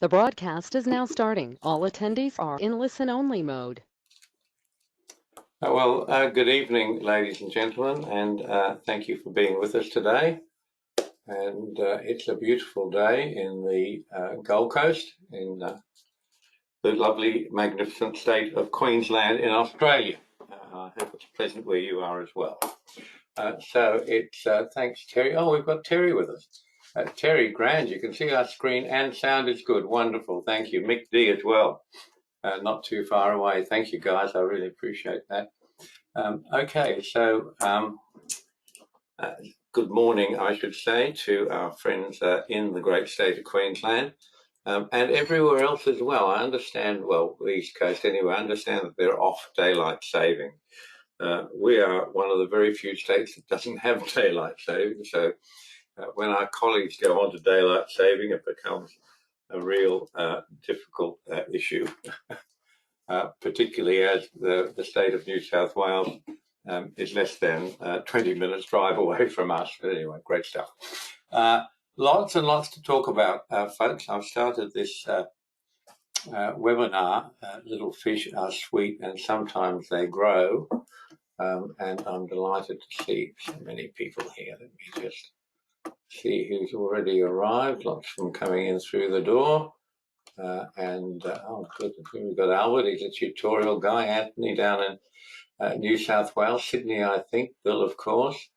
The broadcast is now starting. All attendees are in listen-only mode. Good evening, ladies and gentlemen, and thank you for being with us today. And it's a beautiful day in the Gold Coast, in the lovely, magnificent state of Queensland in Australia. I hope it's pleasant where you are as well. So it's thanks, Terry. Oh, we've got Terry with us. Terry, grand. You can see our screen and sound is good. Wonderful. Thank you. Mick D as well. Not too far away. Thank you, guys. I really appreciate that. Good morning, I should say, to our friends in the great state of Queensland and everywhere else as well. I understand, well, the East Coast anyway, I understand that they're off daylight saving. We are one of the very few states that doesn't have daylight saving, so when our colleagues go on to daylight saving, it becomes a real difficult issue, particularly as the state of New South Wales is less than 20 minutes drive away from us. But anyway, great stuff. Lots and lots to talk about, folks. I've started this webinar, Little Fish Are Sweet and Sometimes They Grow, and I'm delighted to see so many people here. Let me just see who's already arrived. Lots of them coming in through the door. Oh, good. We've got Albert, he's a tutorial guy. Anthony down in New South Wales, Sydney, I think. Bill, of course.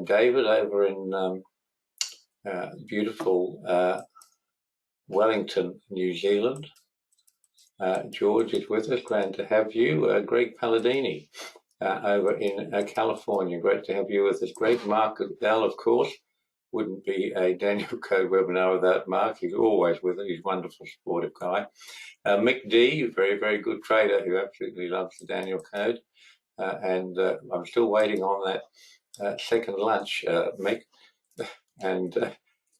David over in beautiful Wellington, New Zealand. George is with us. Glad to have you. Greg Palladini over in California. Great to have you with us. Greg, Mark Bell, of course. Wouldn't be a Danielcode webinar without Mark. He's always with us. He's a wonderful, supportive guy. Mick D, very, very good trader who absolutely loves the Danielcode. And I'm still waiting on that second lunch, Mick. And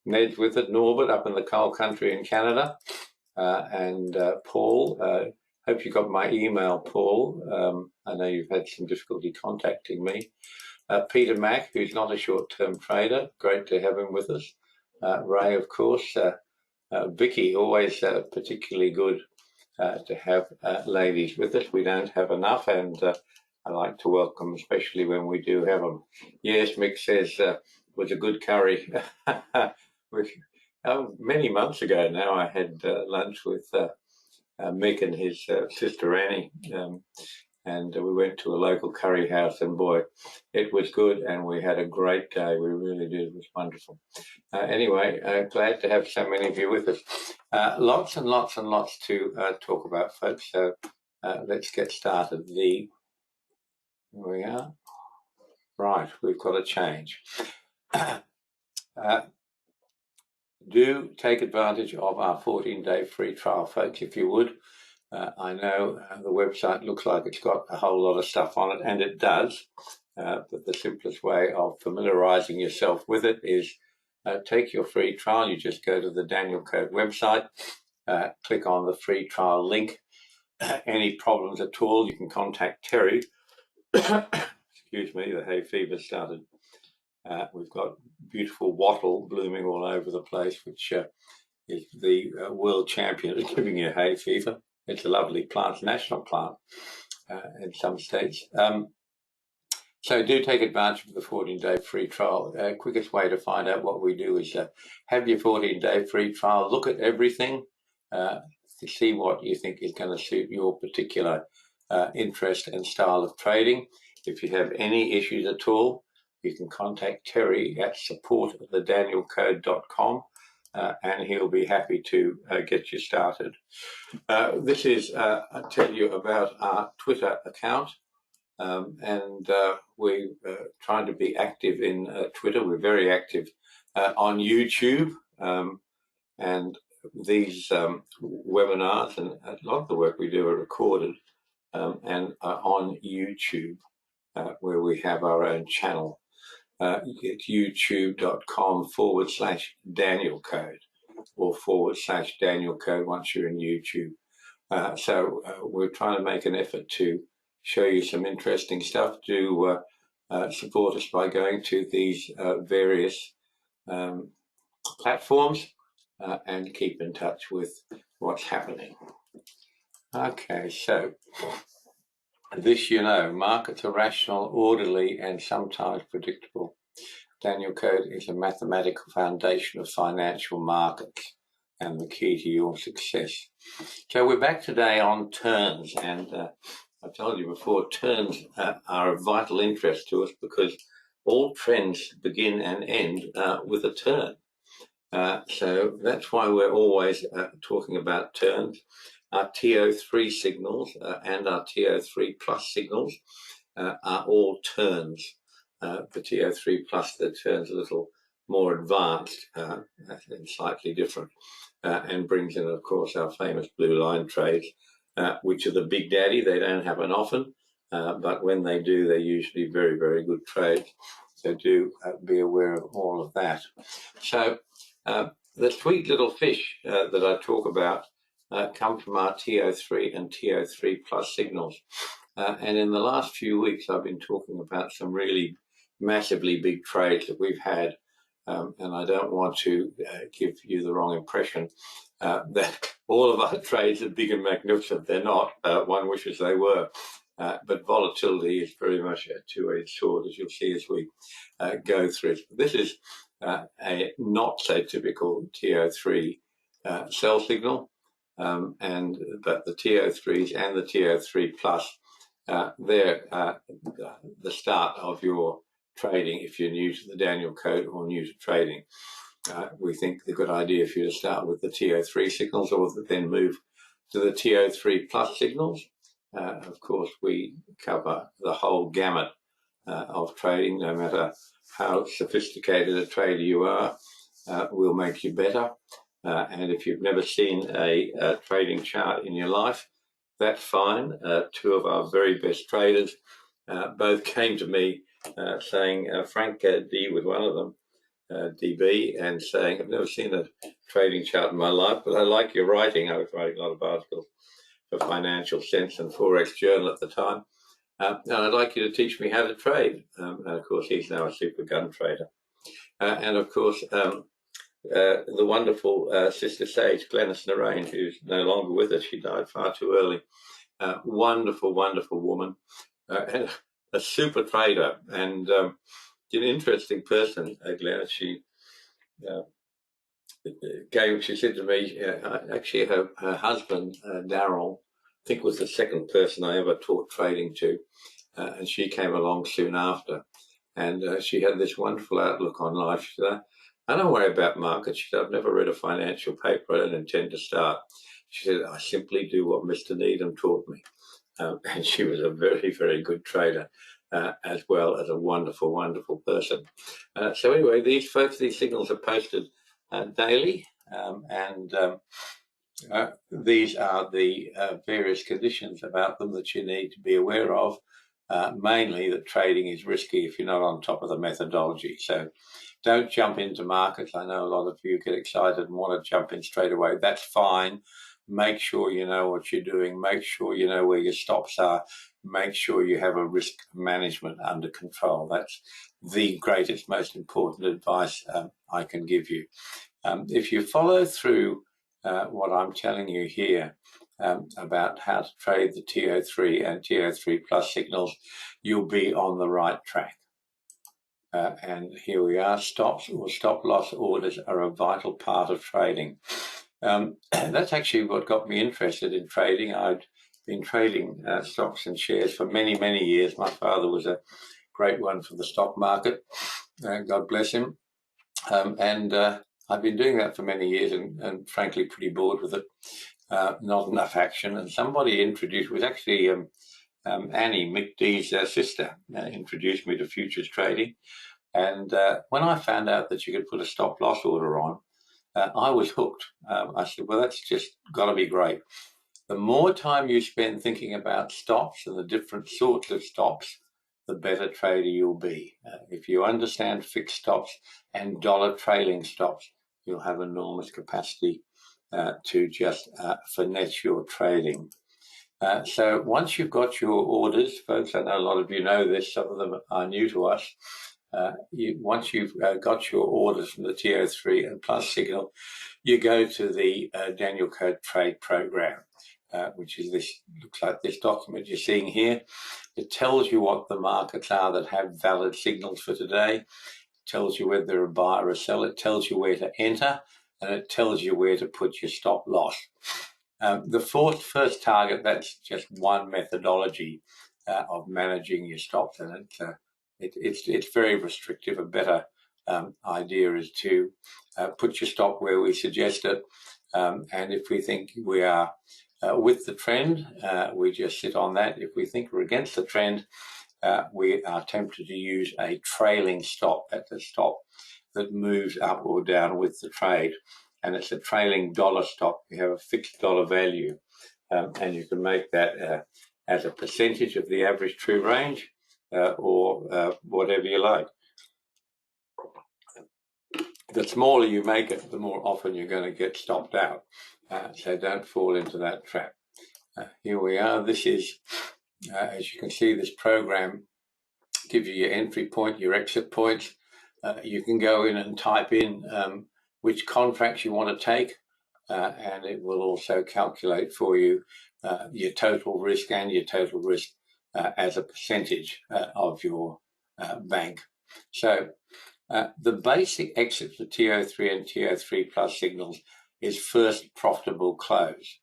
Ned's with it. Norbert up in the coal country in Canada. And Paul, hope you got my email, Paul. I know you've had some difficulty contacting me. Peter Mack, who's not a short-term trader, great to have him with us. Ray, of course. Vicky, always particularly good to have ladies with us. We don't have enough, and I like to welcome, especially when we do have them. Yes, Mick says was a good curry. Many months ago now, I had lunch with Mick and his sister Annie. And we went to a local curry house, and boy, it was good, and we had a great day. We really did. It was wonderful. Anyway, glad to have so many of you with us. Lots and lots and lots to talk about, folks. So let's get started. Here we are. Right, we've got a change. Do take advantage of our 14-day free trial, folks, if you would. I know the website looks like it's got a whole lot of stuff on it, and it does, but the simplest way of familiarizing yourself with it is take your free trial. You just go to the Danielcode website, click on the free trial link. Any problems at all, you can contact Terry. Excuse me, the hay fever started. We've got beautiful wattle blooming all over the place, which is the world champion at giving you hay fever. It's a lovely plant, national plant in some states. So do take advantage of the 14-day free trial. Quickest way to find out what we do is have your 14-day free trial, look at everything to see what you think is going to suit your particular interest and style of trading. If you have any issues at all, you can contact Terry at support@thedanielcode.com. And he'll be happy to get you started. This is, I tell you about our Twitter account, and we're trying to be active in Twitter. We're very active on YouTube, and these webinars and a lot of the work we do are recorded and are on YouTube, where we have our own channel. It's youtube.com/Danielcode or /Danielcode once you're in YouTube. So we're trying to make an effort to show you some interesting stuff. Do support us by going to these various platforms. and keep in touch with what's happening. Okay, so this markets are rational, orderly, and sometimes predictable. Danielcode is a mathematical foundation of financial markets and the key to your success. So we're back today on turns, and I told you before, turns are of vital interest to us because all trends begin and end with a turn. So that's why we're always talking about turns. Our TO3 signals and our TO3 plus signals are all turns. The TO3 plus, the turn's a little more advanced and slightly different, and brings in, of course, our famous blue line trades, which are the big daddy. They don't happen often, but when they do, they're usually very, very good trades. So do be aware of all of that. So the sweet little fish that I talk about come from our TO3 and TO3 plus signals. And in the last few weeks, I've been talking about some really massively big trades that we've had. And I don't want to give you the wrong impression that all of our trades are big and magnificent. They're not. One wishes they were. But volatility is very much a two-edged sword, as you'll see as we go through it. This is a not so typical TO3 sell signal, but the TO3s and the TO3 plus, they're the start of your trading if you're new to the Danielcode or new to trading. We think the good idea for you to start with the TO3 signals or then move to the TO3 plus signals. Of course, we cover the whole gamut of trading, no matter how sophisticated a trader you are, we'll make you better. And if you've never seen a trading chart in your life, that's fine. Two of our very best traders both came to me saying, Frank D was one of them, DB, and saying, I've never seen a trading chart in my life, but I like your writing. I was writing a lot of articles for Financial Sense and Forex Journal at the time. And I'd like you to teach me how to trade. And of course, he's now a super gun trader. And of course, the wonderful Sister Sage, Glenys Narane, who's no longer with us. She died far too early. Wonderful, wonderful woman. And a super trader and an interesting person, Glenys. She said to me, actually her husband, Daryl, I think was the second person I ever taught trading to, and she came along soon after, and she had this wonderful outlook on life. She said, I don't worry about markets. She said, I've never read a financial paper. I don't intend to start. She said, I simply do what Mr. Needham taught me. And she was a very, very good trader, as well as a wonderful, wonderful person. So anyway, these signals are posted daily, and these are the various conditions about them that you need to be aware of. Mainly that trading is risky if you're not on top of the methodology. So don't jump into markets. I know a lot of you get excited and want to jump in straight away. That's fine. Make sure you know what you're doing. Make sure you know where your stops are. Make sure you have a risk management under control. That's the greatest, most important advice I can give you. If you follow through what I'm telling you here about how to trade the TO3 and TO3 plus signals, you'll be on the right track. And here we are. Stops or stop loss orders are a vital part of trading. That's actually what got me interested in trading. I'd been trading stocks and shares for many, many years. My father was a great one for the stock market. God bless him. And I've been doing that for many years and frankly pretty bored with it. Not enough action. And somebody introduced, was actually Annie, Mick D's sister, introduced me to futures trading. And when I found out that you could put a stop loss order on, I was hooked. I said, well, that's just got to be great. The more time you spend thinking about stops and the different sorts of stops, the better trader you'll be. If you understand fixed stops and dollar trailing stops, you'll have enormous capacity to just finesse your trading. So once you've got your orders, folks, I know a lot of you know this, some of them are new to us. once you've got your orders from the TO3 and plus signal, you go to the Danielcode trade program, which is this, looks like this document you're seeing here. It tells you what the markets are that have valid signals for today. It tells you whether they're a buy or a sell. It tells you where to enter, and it tells you where to put your stop loss. The first target, that's just one methodology of managing your stops, and it's very restrictive. A better idea is to put your stop where we suggest it, and if we think we are with the trend, we just sit on that. If we think we're against the trend, we are tempted to use a trailing stop. That's a stop that moves up or down with the trade, and it's a trailing dollar stop. You have a fixed dollar value, and you can make that as a percentage of the average true range, or whatever you like. The smaller you make it, the more often you're going to get stopped out. So don't fall into that trap. Here we are. This is, as you can see, this program gives you your entry point, your exit points. You can go in and type in which contracts you want to take, and it will also calculate for you your total risk and your total risk as a percentage of your bank. So the basic exit for TO3 and TO3 plus signals is first profitable close.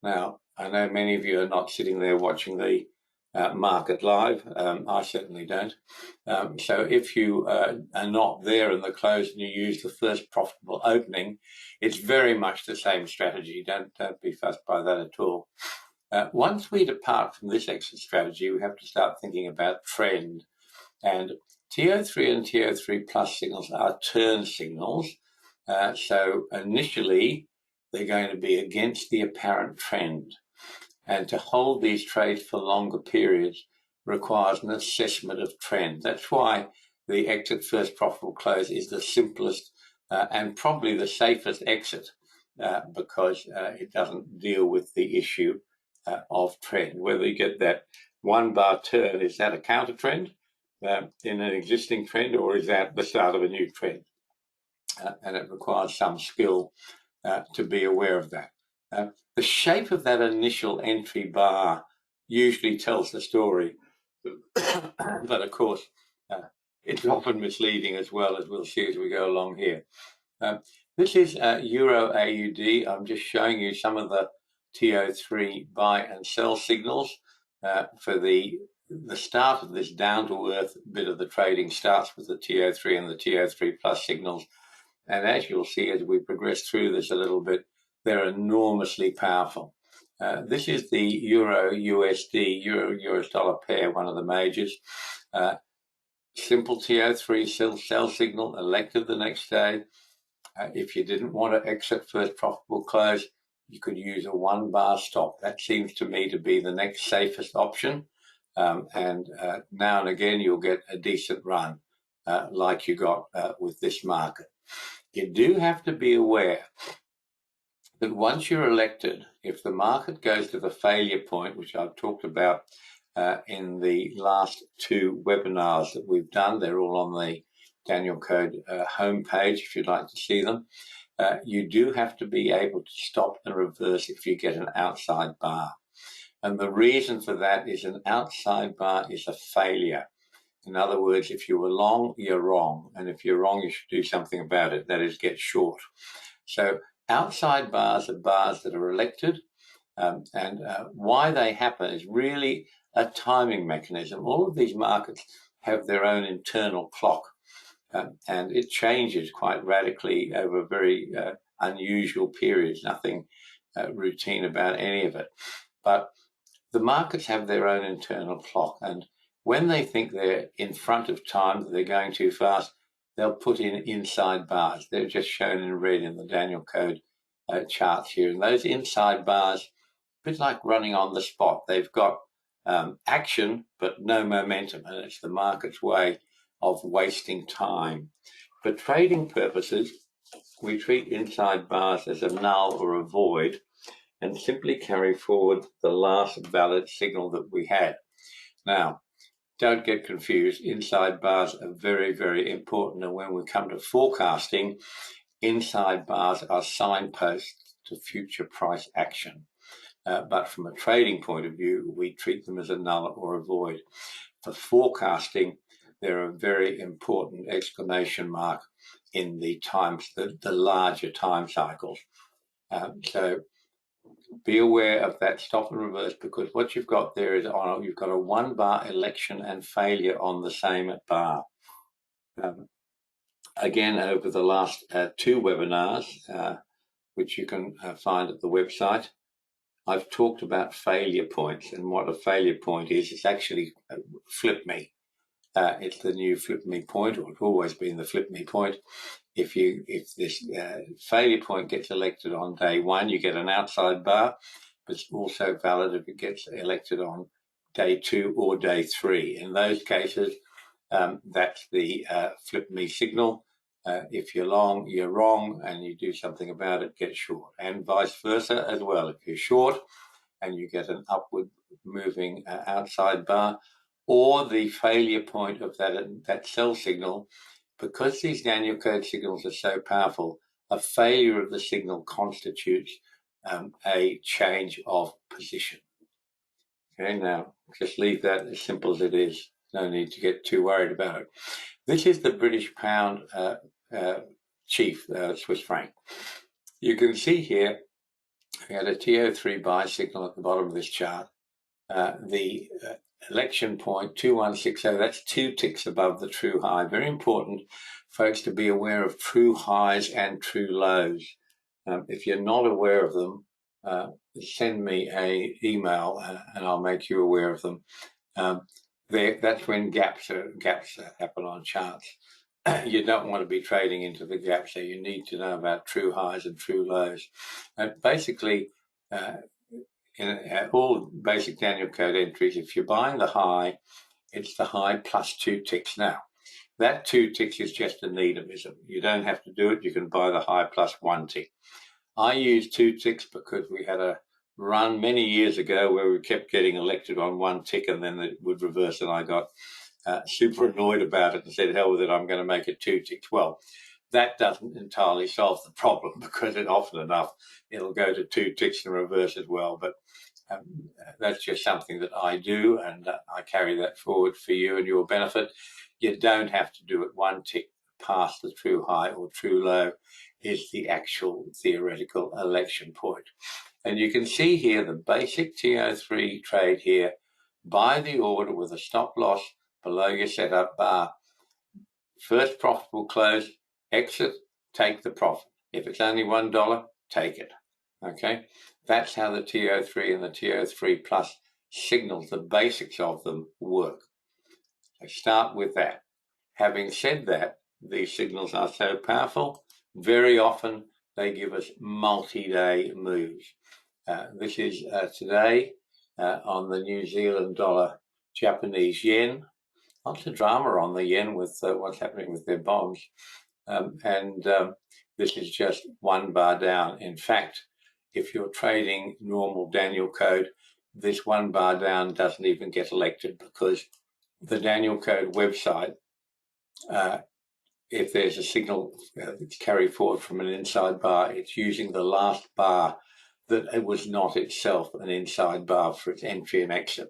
Now, I know many of you are not sitting there watching the market live. I certainly don't. So if you are not there in the close and you use the first profitable opening, it's very much the same strategy. Don't be fussed by that at all. Once we depart from this exit strategy, we have to start thinking about trend. And TO3 and TO3 plus signals are turn signals. So initially, they're going to be against the apparent trend. And to hold these trades for longer periods requires an assessment of trend. That's why the exit first profitable close is the simplest and probably the safest exit, because it doesn't deal with the issue of trend. Whether you get that one bar turn, is that a counter trend in an existing trend, or is that the start of a new trend? And it requires some skill to be aware of that. The shape of that initial entry bar usually tells the story, but of course, it's often misleading as well, as we'll see as we go along here. This is Euro AUD. I'm just showing you some of the TO3 buy and sell signals for the start of this down to earth bit of the trading starts with the TO3 and the TO3 plus signals. And as you'll see as we progress through this a little bit, they're enormously powerful. This is the Euro USD, Euro US dollar pair, one of the majors. Simple TO3 sell signal elected the next day. If you didn't want to exit first profitable close, you could use a one bar stop. That seems to me to be the next safest option. And now and again, you'll get a decent run like you got with this market. You do have to be aware that once you're elected, if the market goes to the failure point, which I've talked about in the last two webinars that we've done, they're all on the Danielcode homepage if you'd like to see them, you do have to be able to stop and reverse if you get an outside bar. And the reason for that is an outside bar is a failure. In other words, if you were long, you're wrong. And if you're wrong, you should do something about it. That is, get short. So outside bars are bars that are elected. And why they happen is really a timing mechanism. All of these markets have their own internal clock. And it changes quite radically over very unusual periods. Nothing routine about any of it. But the markets have their own internal clock. And when they think they're in front of time, that they're going too fast, they'll put in inside bars. They're just shown in red in the Danielcode charts here. And those inside bars, a bit like running on the spot. They've got action, but no momentum. And it's the market's way of wasting time. For trading purposes, we treat inside bars as a null or a void and simply carry forward the last valid signal that we had. Now, don't get confused. Inside bars are very, very important. And when we come to forecasting, inside bars are signposts to future price action. But from a trading point of view, we treat them as a null or a void. For forecasting, they're a very important exclamation mark in the larger time cycles. So be aware of that stop and reverse, because what you've got there is you've got a 1 bar election and failure on the same bar. Again, over the last 2 webinars, which you can find at the website, I've talked about failure points, and what a failure point is, it's actually flip me. It's the new flip me point, or it's always been the flip me point. If this failure point gets elected on day 1, you get an outside bar, but it's also valid if it gets elected on day 2 or day 3. In those cases, that's the flip me signal. If you're long, you're wrong, and you do something about it, get short, and vice versa as well. If you're short and you get an upward moving outside bar, or the failure point of that sell signal, because these Danielcode signals are so powerful, a failure of the signal constitutes a change of position. Okay, now just leave that as simple as it is. No need to get too worried about it. This is the British pound chief Swiss franc. You can see here we had a TO3 buy signal at the bottom of this chart. The election point 2160, that's 2 ticks above the true high. Very important, folks, to be aware of true highs and true lows. If you're not aware of them, send me an email and I'll make you aware of them. That's when gaps happen on charts. You don't want to be trading into the gap, so you need to know about true highs and true lows. Basically, in all basic Danielcode entries, if you're buying the high, it's the high plus 2 ticks. Now, that 2 ticks is just a Needhamism. You don't have to do it. You can buy the high plus 1 tick. I use 2 ticks because we had a run many years ago where we kept getting elected on 1 tick and then it would reverse, and I got super annoyed about it and said, hell with it, I'm going to make it 2 ticks. Well, that doesn't entirely solve the problem, because often enough it'll go to 2 ticks and reverse as well. But that's just something that I do, and I carry that forward for you and your benefit. You don't have to do it 1 tick past the true high or true low is the actual theoretical election point. And you can see here the basic TO3 trade here, buy the order with a stop loss below your setup bar. First profitable close, exit, take the profit. If it's only $1, take it. Okay, that's how the TO3 and the TO3 Plus signals, the basics of them, work. So start with that. Having said that, these signals are so powerful, very often they give us multi-day moves. This is today on the New Zealand dollar, Japanese yen. Lots of drama on the yen with what's happening with their bonds. This is just 1 bar down. In fact, if you're trading normal Danielcode, this 1 bar down doesn't even get elected, because the Danielcode website, if there's a signal that's carried forward from an inside bar, it's using the last bar that it was not itself an inside bar for its entry and exit.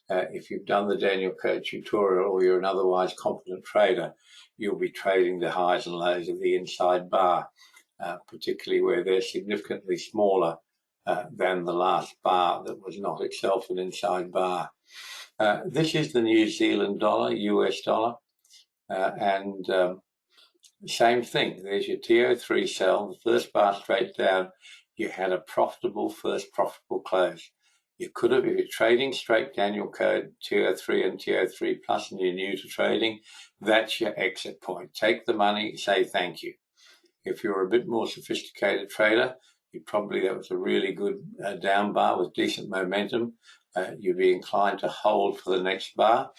If you've done the Danielcode tutorial or you're an otherwise competent trader, you'll be trading the highs and lows of the inside bar, particularly where they're significantly smaller than the last bar that was not itself an inside bar. This is the New Zealand dollar, US dollar, same thing. There's your TO3 sell, the first bar straight down. You had a profitable first profitable close. You could have, if you're trading straight Danielcode, TO3 and TO3 Plus, and you're new to trading, that's your exit point. Take the money, say thank you. If you're a bit more sophisticated trader, that was a really good down bar with decent momentum. You'd be inclined to hold for the next bar.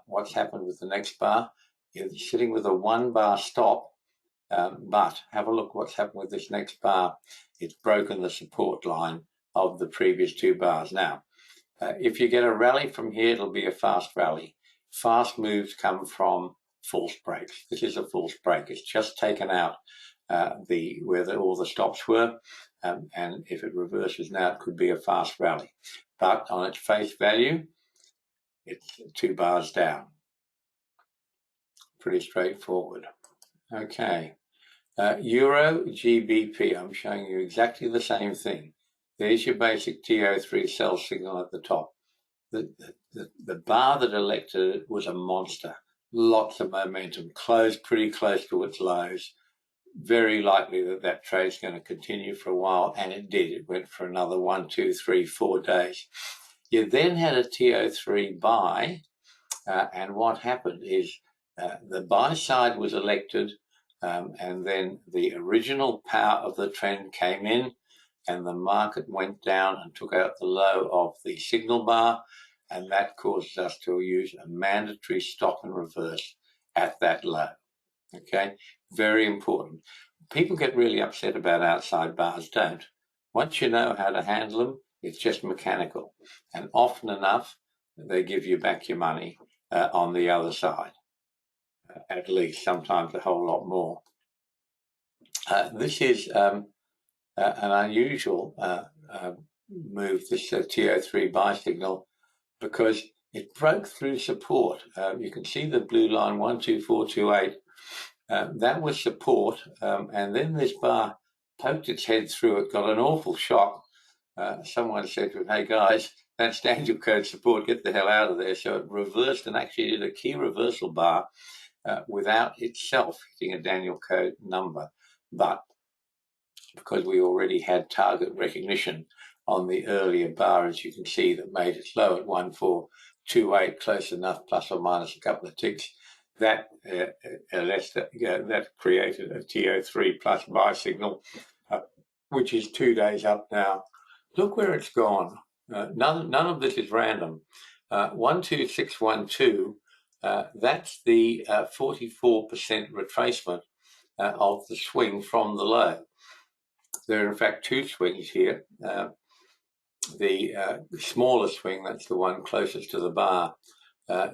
What's happened with the next bar? You're sitting with a 1 bar stop, but have a look what's happened with this next bar. It's broken the support line of the previous 2 bars. Now, if you get a rally from here, it'll be a fast rally. fast moves come from false breaks. This is a false break. It's just taken out where all the stops were, and if it reverses now, it could be a fast rally. But on its face value, it's 2 bars down. Pretty straightforward. Okay. Euro GBP, I'm showing you exactly the same thing. There's your basic TO3 sell signal at the top. The bar that elected it was a monster. Lots of momentum, closed pretty close to its lows. Very likely that trade's going to continue for a while, and it did. It went for another 1, 2, 3, 4 days. You then had a TO3 buy, and what happened is the buy side was elected, and then the original power of the trend came in, and the market went down and took out the low of the signal bar, and that caused us to use a mandatory stop and reverse at that low. Okay, very important. People get really upset about outside bars. Don't. Once you know how to handle them, it's just mechanical, and often enough they give you back your money on the other side, at least, sometimes a whole lot more. This is an unusual move, this TO3 buy signal, because it broke through support. You can see the blue line 12428. That was support, and then this bar poked its head through it, got an awful shock. Someone said to it, "Hey guys, that's Danielcode support, get the hell out of there." So it reversed and actually did a key reversal bar without itself hitting a Danielcode number. But because we already had target recognition on the earlier bar, as you can see, that made it low at 1428, close enough, plus or minus a couple of ticks, that created a TO3 plus buy signal, which is 2 days up now. Look where it's gone. None of this is random. 12612, that's the 44% retracement of the swing from the low. There are in fact 2 swings here. The smaller swing, that's the one closest to the bar.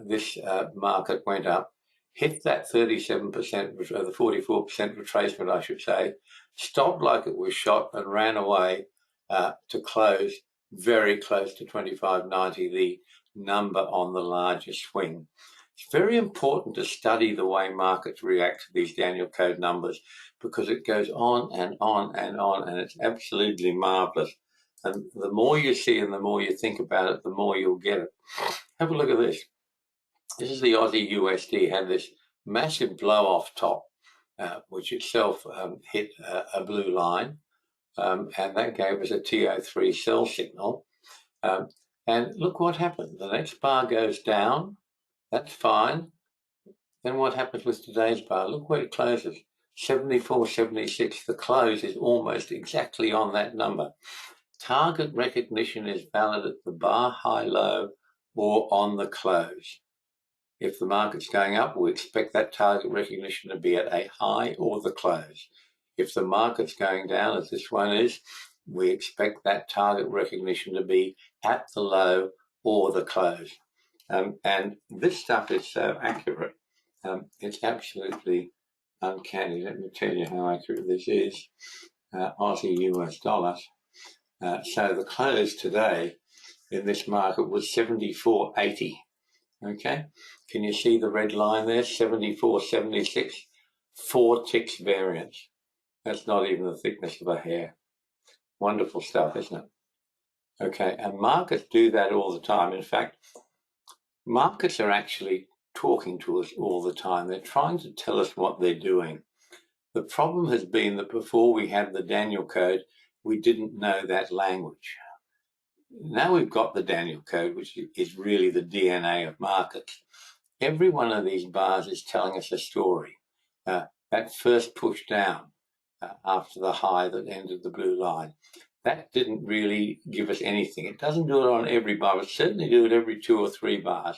This market went up, hit that 37%, the 44% retracement, I should say, stopped like it was shot and ran away to close very close to 25.90, the number on the larger swing. It's very important to study the way markets react to these Danielcode numbers, because it goes on and on and on, and it's absolutely marvelous. And the more you see and the more you think about it, the more you'll get it. Have a look at this. This is the Aussie USD, had this massive blow-off top, which itself hit a blue line, and that gave us a TO3 sell signal. And look what happened. The next bar goes down. That's fine. Then what happens with today's bar? Look where it closes. 74.76. The close is almost exactly on that number. Target recognition is valid at the bar, high, low, or on the close. If the market's going up, we expect that target recognition to be at a high or the close. If the market's going down, as this one is, we expect that target recognition to be at the low or the close. And this stuff is so accurate. It's absolutely uncanny. Let me tell you how accurate this is. Aussie US dollars. So the close today in this market was 74.80. Okay, can you see the red line there? 74.76. 4 ticks variance. That's not even the thickness of a hair. Wonderful stuff, isn't it? Okay, and markets do that all the time. In fact, markets are actually talking to us all the time. They're trying to tell us what they're doing. The problem has been that before we had the Danielcode, we didn't know that language. Now we've got the Danielcode, which is really the DNA of markets. Every one of these bars is telling us a story. That first push down after the high that ended the blue line, that didn't really give us anything. It doesn't do it on every bar, but certainly do it every 2 or 3 bars.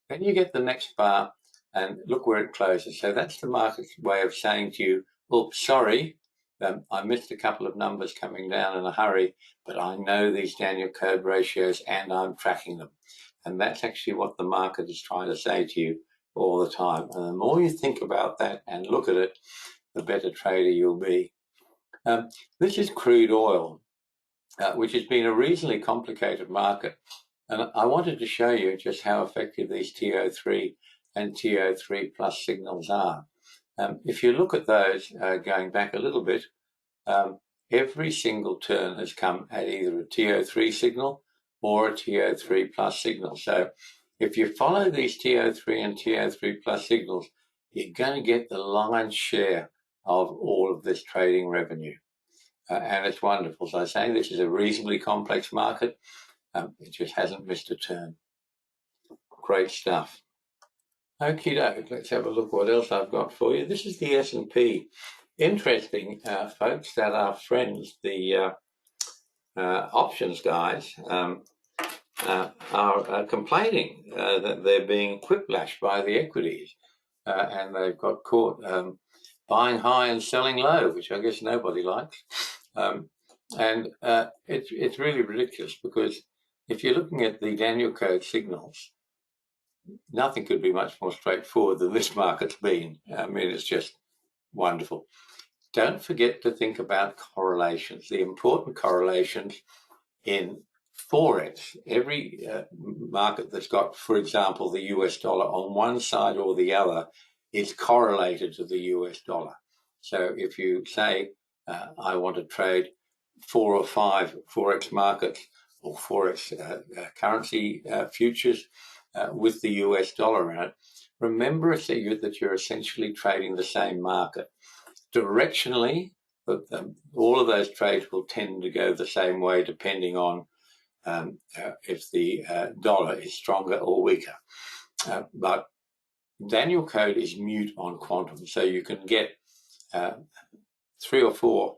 Then you get the next bar and look where it closes. So that's the market's way of saying to you, "Oh, sorry, I missed a couple of numbers coming down in a hurry, but I know these Danielcode ratios and I'm tracking them." And that's actually what the market is trying to say to you all the time. And the more you think about that and look at it, the better trader you'll be. This is crude oil, which has been a reasonably complicated market. And I wanted to show you just how effective these TO3 and TO3 plus signals are. If you look at those going back a little bit, every single turn has come at either a TO3 signal or a TO3 plus signal. So if you follow these TO3 and TO3 plus signals, you're going to get the lion's share of all of this trading revenue. And it's wonderful. So I say this is a reasonably complex market. It just hasn't missed a turn. Great stuff. Okie doke, let's have a look what else I've got for you. This is the S&P. Interesting, folks, that our friends, the options guys, are complaining that they're being whiplashed by the equities. And they've got caught buying high and selling low, which I guess nobody likes. It's really ridiculous, because if you're looking at the Danielcode signals, nothing could be much more straightforward than this market's been. I mean, it's just wonderful. Don't forget to think about correlations, the important correlations in Forex. Every market that's got, for example, the US dollar on one side or the other is correlated to the US dollar. So if you say, I want to trade 4 or 5 Forex markets or Forex currency futures with the US dollar in it, remember that you're essentially trading the same market. Directionally, all of those trades will tend to go the same way depending on if the dollar is stronger or weaker. But Danielcode is mute on quantum, so you can get 3 or 4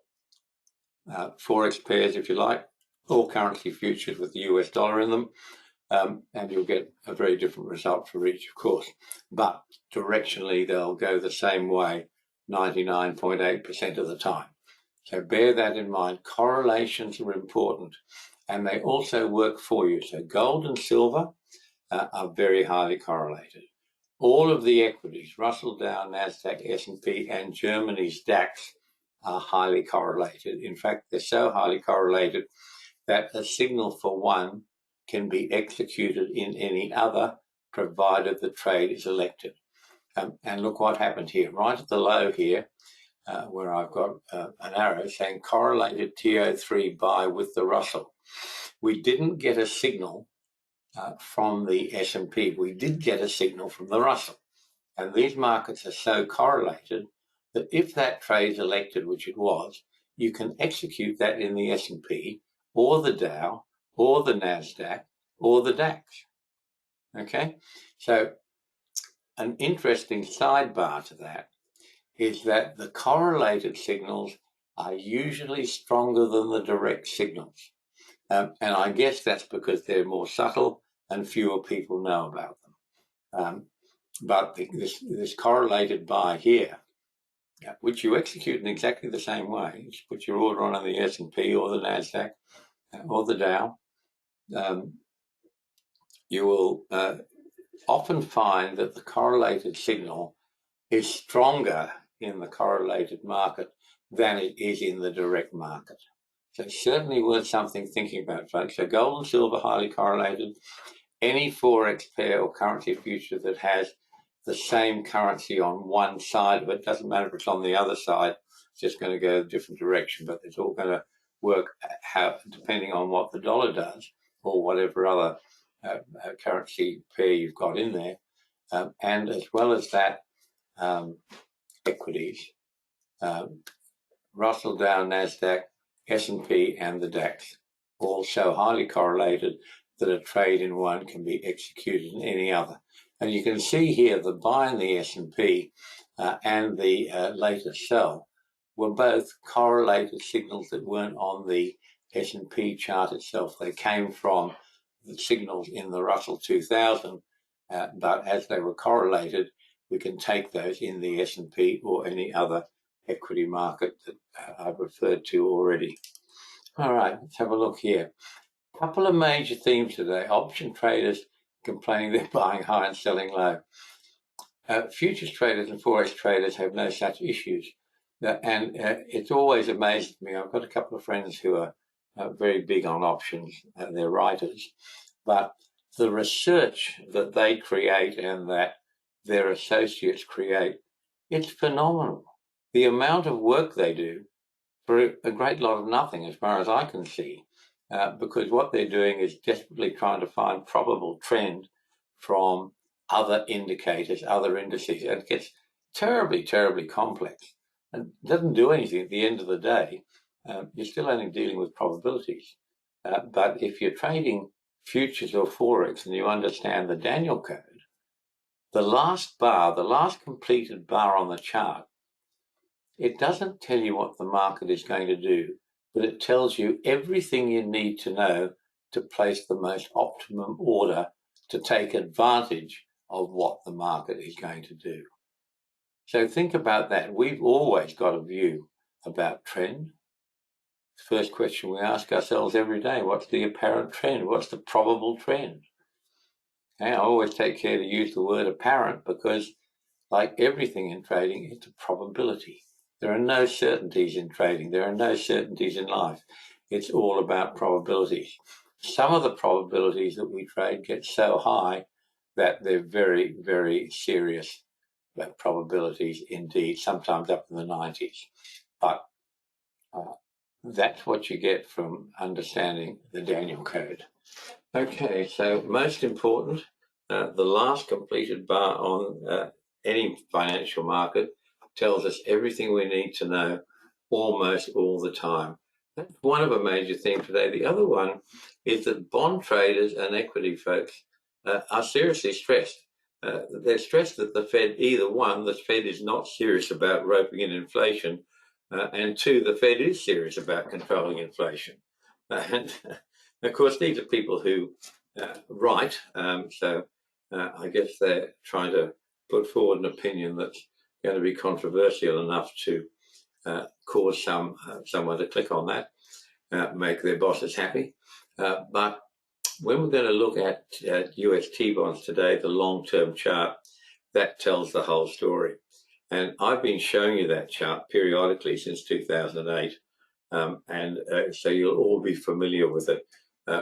Forex pairs, if you like, all currency futures with the US dollar in them, and you'll get a very different result for each, of course. But directionally, they'll go the same way 99.8% of the time. So bear that in mind. Correlations are important, and they also work for you. So gold and silver are very highly correlated. All of the equities, Russell, Dow, Nasdaq, S&P, and Germany's DAX, are highly correlated. In fact, they're so highly correlated that a signal for one can be executed in any other, provided the trade is elected. And look what happened here. Right at the low here, where I've got an arrow saying correlated TO3 buy with the Russell. We didn't get a signal from the S&P. We did get a signal from the Russell. And these markets are so correlated that if that trade's elected, which it was, you can execute that in the S&P or the Dow or the Nasdaq or the DAX. Okay? So an interesting sidebar to that is that the correlated signals are usually stronger than the direct signals. And I guess that's because they're more subtle and fewer people know about them. But this correlated buy here, which you execute in exactly the same way, you put your order on the S&P or the Nasdaq or the Dow, you will often find that the correlated signal is stronger in the correlated market than it is in the direct market. So it's certainly worth something thinking about, folks. So gold and silver highly correlated. Any Forex pair or currency future that has the same currency on one side of it, doesn't matter if it's on the other side, it's just going to go a different direction, but it's all going to work depending on what the dollar does or whatever other currency pair you've got in there. And as well as that, equities, Russell, Dow, Nasdaq, S&P, and the DAX, all so highly correlated that a trade in one can be executed in any other. And you can see here the buy in the S&P and the later sell were both correlated signals that weren't on the S&P chart itself. They came from the signals in the Russell 2000, but as they were correlated, we can take those in the S&P or any other equity market that I've referred to already. All right, let's have a look here. A couple of major themes today. Option traders complaining they're buying high and selling low. Futures traders and forex traders have no such issues. And it's always amazed me. I've got a couple of friends who are very big on options, and they're writers, but the research that they create and that their associates create, it's phenomenal. The amount of work they do for a great lot of nothing, as far as I can see, because what they're doing is desperately trying to find probable trend from other indicators, other indices, and it gets terribly, terribly complex and doesn't do anything at the end of the day. You're still only dealing with probabilities. But if you're trading futures or forex and you understand the Danielcode, the last bar, the last completed bar on the chart, it doesn't tell you what the market is going to do, but it tells you everything you need to know to place the most optimum order to take advantage of what the market is going to do. So think about that. We've always got a view about trend. First question we ask ourselves every day, what's the apparent trend? What's the probable trend? And I always take care to use the word apparent because, like everything in trading, it's a probability. There are no certainties in trading. There are no certainties in life. It's all about probabilities. Some of the probabilities that we trade get so high that they're very, very serious probabilities indeed, sometimes up in the 90s. But that's what you get from understanding the Danielcode. Okay, so most important, the last completed bar on any financial market tells us everything we need to know almost all the time. That's one of a major theme today. The other one is that bond traders and equity folks are seriously stressed. They're stressed that the Fed, either one, the Fed is not serious about roping in inflation, and two, the Fed is serious about controlling inflation. And of course, these are people who write, so I guess they're trying to put forward an opinion that's going to be controversial enough to cause someone to click on that, make their bosses happy. But when we're going to look at US T-bonds today, the long-term chart, that tells the whole story. And I've been showing you that chart periodically since 2008. So you'll all be familiar with it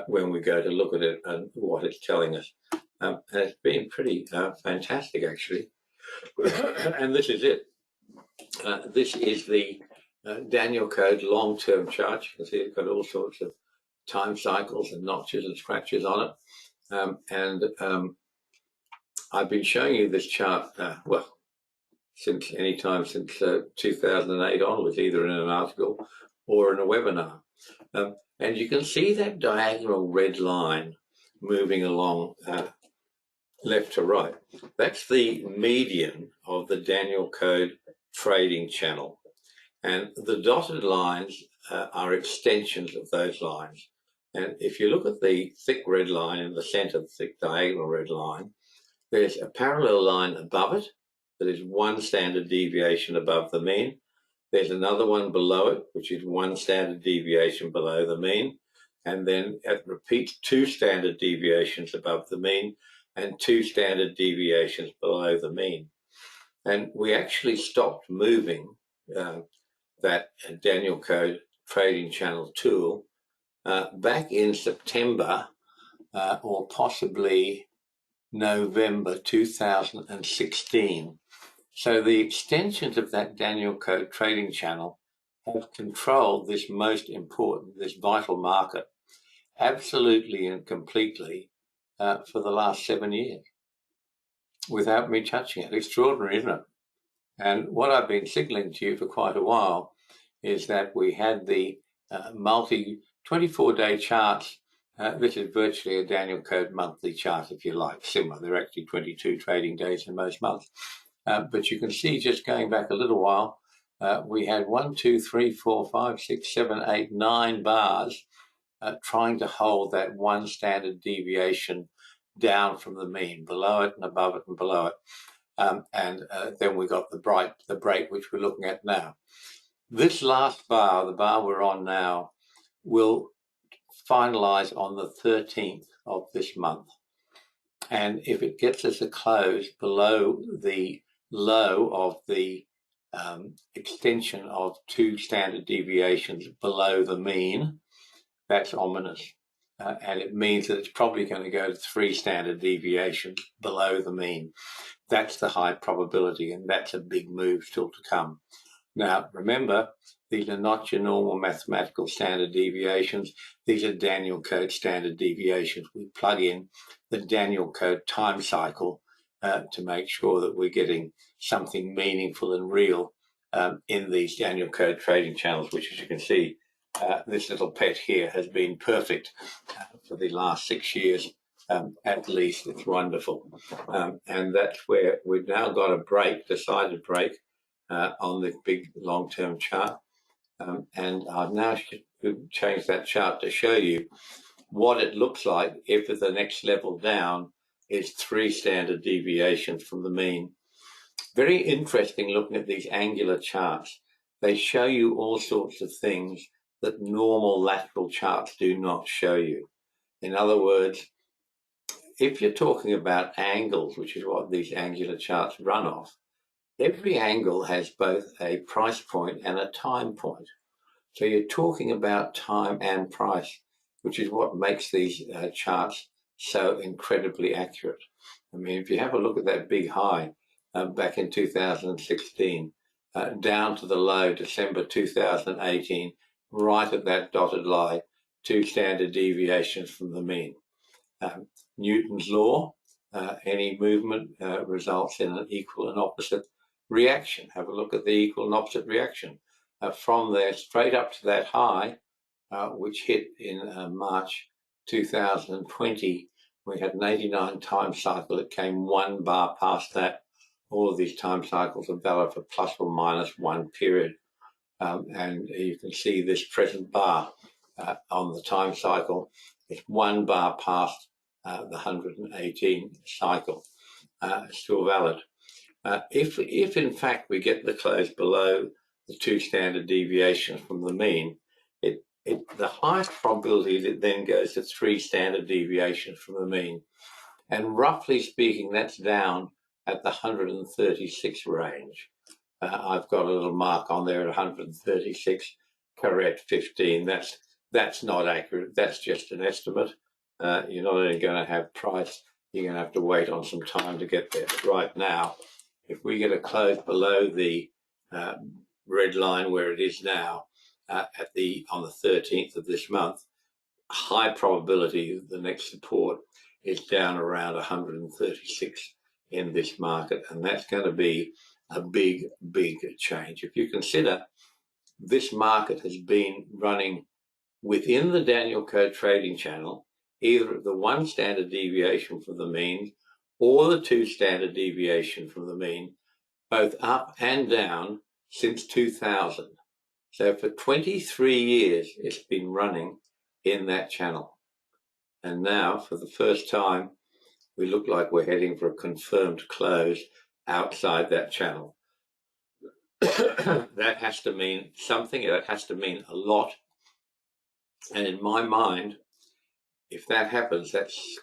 when we go to look at it and what it's telling us. And it's been pretty fantastic, actually. And this is it. This is the Danielcode long-term chart. You can see it's got all sorts of time cycles and notches and scratches on it. I've been showing you this chart, since 2008 onwards, either in an article or in a webinar. And you can see that diagonal red line moving along left to right. That's the median of the Danielcode trading channel. And the dotted lines are extensions of those lines. And if you look at the thick red line in the center, the thick diagonal red line, there's a parallel line above it that is one standard deviation above the mean. There's another one below it, which is one standard deviation below the mean. And then it repeats two standard deviations above the mean and two standard deviations below the mean. And we actually stopped moving that Danielcode trading channel tool back in September or possibly November 2016. So the extensions of that Danielcode trading channel have controlled this most important, this vital market, absolutely and completely for the last 7 years without me touching it. Extraordinary, isn't it? And what I've been signaling to you for quite a while is that we had the multi 24-day charts. This is virtually a Danielcode monthly chart, if you like, similar. There are actually 22 trading days in most months. But you can see, just going back a little while, we had 1, 2, 3, 4, 5, 6, 7, 8, 9 bars trying to hold that one standard deviation down from the mean, below it and above it and below it. Then we got the break, which we're looking at now. This last bar, the bar we're on now, will finalize on the 13th of this month. And if it gets us a close below the low of the extension of 2 standard deviations below the mean, that's ominous. And it means that it's probably going to go to 3 standard deviations below the mean. That's the high probability, and that's a big move still to come. Now, remember, these are not your normal mathematical standard deviations. These are Danielcode standard deviations. We plug in the Danielcode time cycle to make sure that we're getting something meaningful and real in these Danielcode trading channels, which, as you can see, this little pet here has been perfect for the last 6 years. At least. It's wonderful. And that's where we've now got a break, decided break, on the big long-term chart. And I've now changed that chart to show you what it looks like if the next level down is 3 standard deviations from the mean. Very interesting looking at these angular charts. They show you all sorts of things that normal lateral charts do not show you. In other words, if you're talking about angles, which is what these angular charts run off, every angle has both a price point and a time point. So you're talking about time and price, which is what makes these charts so incredibly accurate. I mean, if you have a look at that big high back in 2016, down to the low December 2018, right at that dotted line, 2 standard deviations from the mean. Newton's law, any movement results in an equal and opposite reaction. Have a look at the equal and opposite reaction. From there straight up to that high, which hit in March 2020, we had an 89 time cycle. It came 1 bar past that. All of these time cycles are valid for plus or minus 1 period. And you can see this present bar on the time cycle. It's 1 bar past the 118 cycle, still valid. If in fact we get the close below the 2 standard deviations from the mean, the highest probability that it then goes to 3 standard deviations from the mean. And roughly speaking, that's down at the 136 range. I've got a little mark on there at 136, correct 15. That's not accurate. That's just an estimate. You're not only going to have price, you're going to have to wait on some time to get there. But right now, if we get a close below the red line where it is now on the 13th of this month, high probability the next support is down around 136 in this market, and that's going to be a big change. If you consider this market has been running within the Danielcode trading channel, either at the 1 standard deviation from the mean or the 2 standard deviation from the mean, both up and down since 2000. So for 23 years, it's been running in that channel. And now, for the first time, we look like we're heading for a confirmed close outside that channel. That has to mean something. That has to mean a lot. And in my mind, if that happens, that's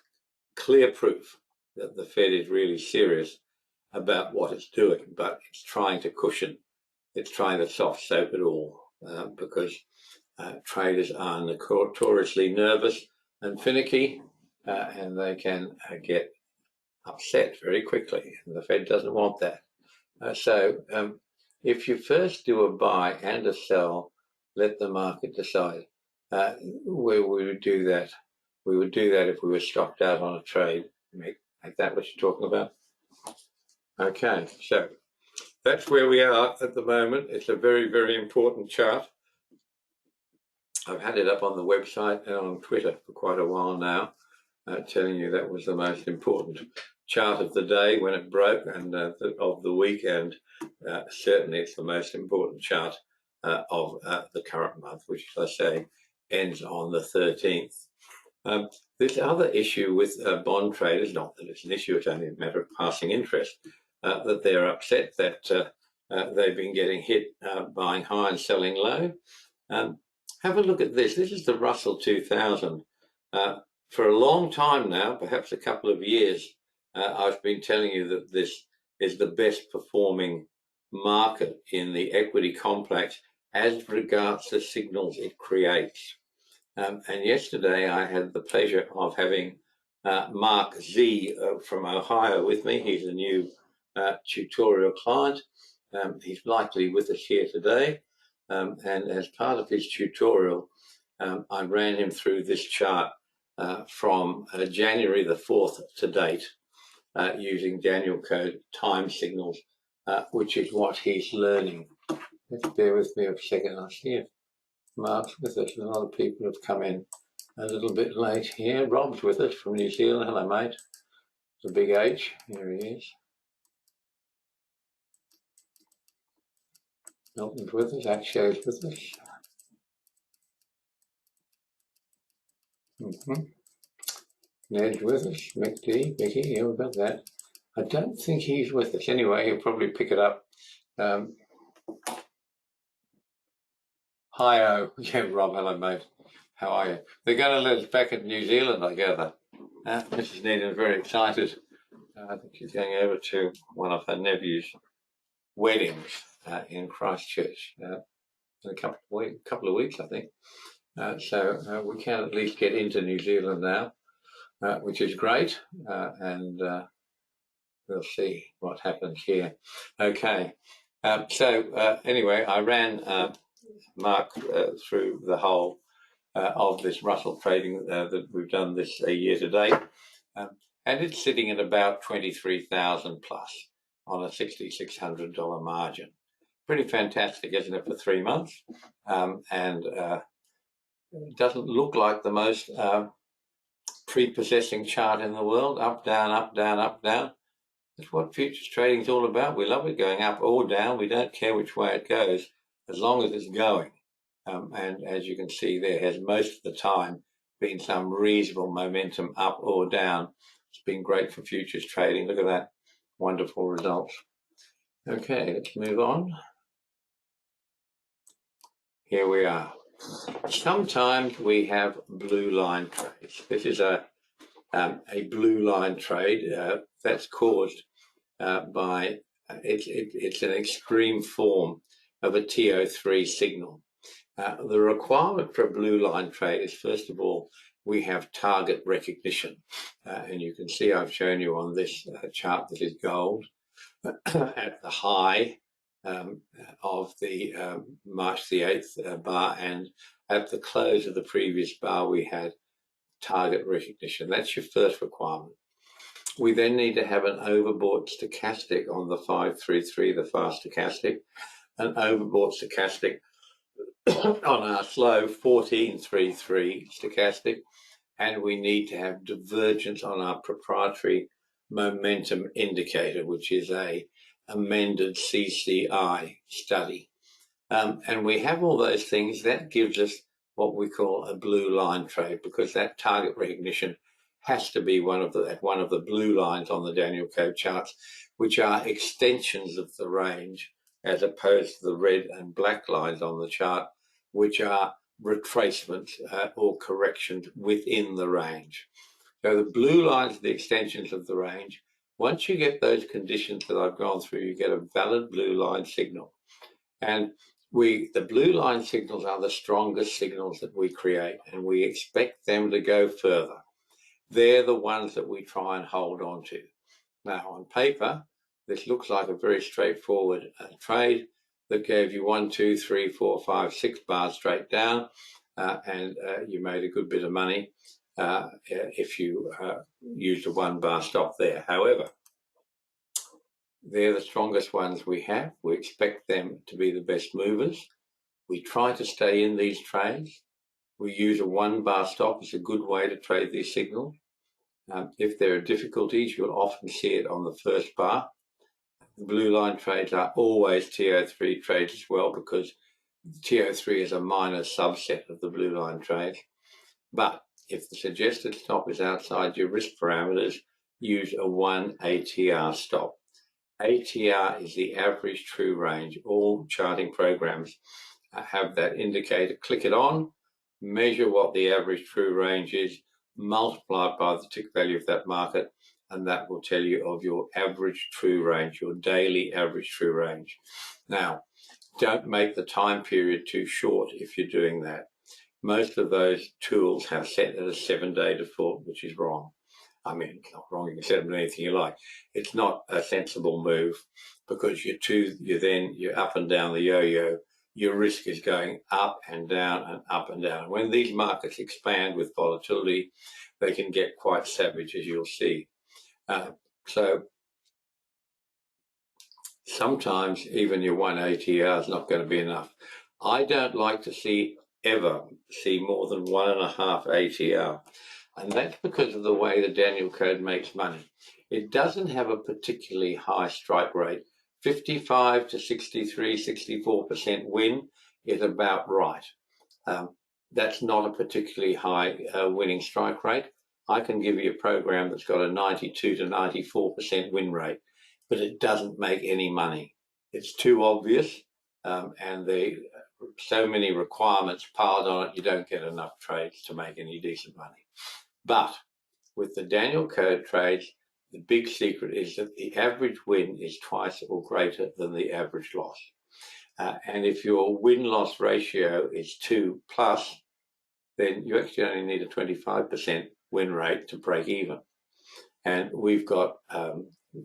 clear proof that the Fed is really serious about what it's doing, but it's trying to cushion. It's trying to soft soap it all because traders are notoriously nervous and finicky, and they can get upset very quickly, and the Fed doesn't want that. So if you first do a buy and a sell, let the market decide. We would do that. We would do that if we were stocked out on a trade. Make that what you're talking about. Okay, so that's where we are at the moment. It's a very important chart. I've had it up on the website and on Twitter for quite a while now, telling you that was the most important chart of the day when it broke, and of the week, and certainly it's the most important chart of the current month, which, as I say, ends on the 13th. This other issue with bond traders, not that it's an issue, it's only a matter of passing interest, that they're upset that they've been getting hit buying high and selling low. Have a look at this. This is the Russell 2000 For a long time now, perhaps a couple of years, I've been telling you that this is the best performing market in the equity complex as regards the signals it creates. And yesterday I had the pleasure of having Mark Z from Ohio with me. He's a new tutorial client. He's likely with us here today. And as part of his tutorial, I ran him through this chart from January the 4th to date using Danielcode time signals, which is what he's learning. Let's bear with me a second. I'll see if Mark's with us. A lot of people have come in a little bit late here. Rob's with us from New Zealand. Hello, mate. The big H. Here he is. Milton's with us. Action's with us. Ned's with us. Mick D. Vicky. Yeah, about that. I don't think he's with us. Anyway, he'll probably pick it up. Hi, yeah, Rob. Hello, mate. How are you? They're going to let us back in New Zealand, I gather. Mrs. Needham's very excited. I think she's going over to one of her nephew's weddings in Christchurch in a couple of weeks, I think. So we can at least get into New Zealand now, which is great, and we'll see what happens here. Okay. Anyway, I ran Mark through the whole of this Russell trading that we've done this year to date, and it's sitting at about 23,000 plus on a $6,600 margin. Pretty fantastic, isn't it, for 3 months? And it doesn't look like the most prepossessing chart in the world. Up, down, up, down, up, down. That's what futures trading is all about. We love it going up or down. We don't care which way it goes, as long as it's going. And as you can see, there has most of the time been some reasonable momentum up or down. It's been great for futures trading. Look at that. Wonderful results. Okay, let's move on. Here we are. Sometimes we have blue line trades. This is a blue line trade that's caused by, it's an extreme form of a TO3 signal. The requirement for a blue line trade is, first of all, we have target recognition. And you can see I've shown you on this chart, this is gold, at the high of the March the 8th bar, and at the close of the previous bar we had target recognition. That's your first requirement. We then need to have an overbought stochastic on the 533, the fast stochastic, an overbought stochastic on our slow 1433 stochastic, and we need to have divergence on our proprietary momentum indicator, which is a amended CCI study. And we have all those things. That gives us what we call a blue line trade, because that target recognition has to be one of the blue lines on the Danielcode charts, which are extensions of the range, as opposed to the red and black lines on the chart, which are retracements or corrections within the range. So the blue lines are the extensions of the range. Once you get those conditions that I've gone through, you get a valid blue line signal. And the blue line signals are the strongest signals that we create, and we expect them to go further. They're the ones that we try and hold on to. Now, on paper, this looks like a very straightforward trade that gave you 1, 2, 3, 4, 5, 6 bars straight down, and you made a good bit of money if you used a 1 bar stop there. However, they're the strongest ones we have. We expect them to be the best movers. We try to stay in these trades. We use a 1 bar stop as a good way to trade these signals. If there are difficulties, you'll often see it on the first bar. The blue line trades are always TO3 trades as well, because TO3 is a minor subset of the blue line trades. But if the suggested stop is outside your risk parameters, use a 1 ATR stop. ATR is the average true range. All charting programs have that indicator. Click it on, measure what the average true range is, multiply it by the tick value of that market, and that will tell you of your average true range, your daily average true range. Now, don't make the time period too short if you're doing that. Most of those tools have set at a 7-day default, which is wrong. I mean, it's not wrong. You can set them to anything you like. It's not a sensible move because you're up and down the yo-yo. Your risk is going up and down and up and down. When these markets expand with volatility, they can get quite savage, as you'll see. So sometimes even your 1 ATR is not going to be enough. I don't like to ever see more than 1.5 ATR. And that's because of the way the Danielcode makes money. It doesn't have a particularly high strike rate. 55 to 63, 64% win is about right. That's not a particularly high winning strike rate. I can give you a program that's got a 92 to 94% win rate, but it doesn't make any money. It's too obvious, and so many requirements piled on it, you don't get enough trades to make any decent money. But with the Danielcode trades, the big secret is that the average win is twice or greater than the average loss. And if your win-loss ratio is 2+, then you actually only need a 25% win rate to break even. And we've got